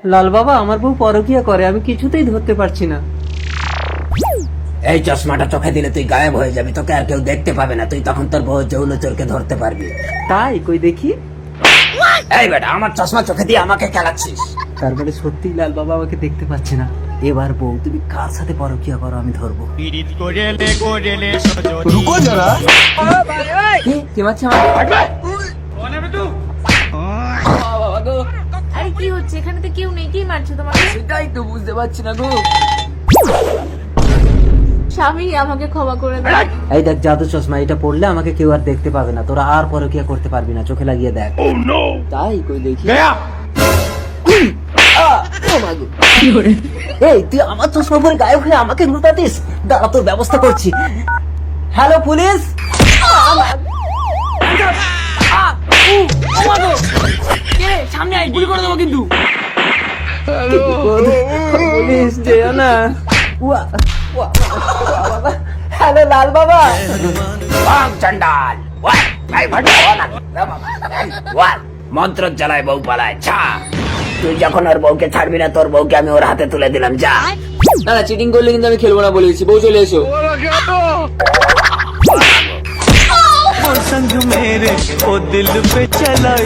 লাল বাবা, আমার বউ পরকিয়া করে, আমি কিছুতেই ধরতে পারছি না। এই চশমাটা চোখে দিলে তুই গায়েব হয়ে যাবি, তোকে আর কেউ দেখতে পাবে না, তুই তখন তোর বউ যৌন চোরকে ধরতে পারবি। তাই কই দেখি। এই বেটা, আমার চশমা চোখে দিয়ে আমাকে খেলাচ্ছিস? তারপরে সত্যি লাল বাবা আমাকে দেখতে পাচ্ছে না। এবার বউ, তুমি কার সাথে পরকিয়া করো আমি ধরবো। रुको जरा। কে মারছে আমাকে? আরে কি হচ্ছে এখানে? তো কেউ নেই, কি মারছো তোমাকে? সেটাই তো বুঝতে পারছি না গো। স্বামী, আমাকে ক্ষমা করে দাও। এই দেখ জাদু চশমা, এটা পড়লে আমাকে কেউ আর দেখতে পাবে না, তোরা আর পরকিয়া করতে পারবি না, চোখে লাগিয়ে দেখ। তাই কই দেখি। এই তুই আমার চশমা পরে গায়েব হয়ে আমাকে লুটাতিস? দাঁড়া, তোর ব্যবস্থা করছি। Hello police. সামনে আই, গুলি করে দেবো কিন্তু। পুলিশ যেও না। হ্যালো লাল বাবা। চন্ডাল মন্ত্র জ্বালায় বউ পালায়। ছা, তুই যখন ওর বউকে ছাড়বি না, তোর বউকে আমি ওর হাতে তুলে দিলাম। যা। না না, চিটিং করলে কিন্তু আমি খেলবো না বলেছি। বউ চলে এসো। संग मेरे ओ दिल पे चलाई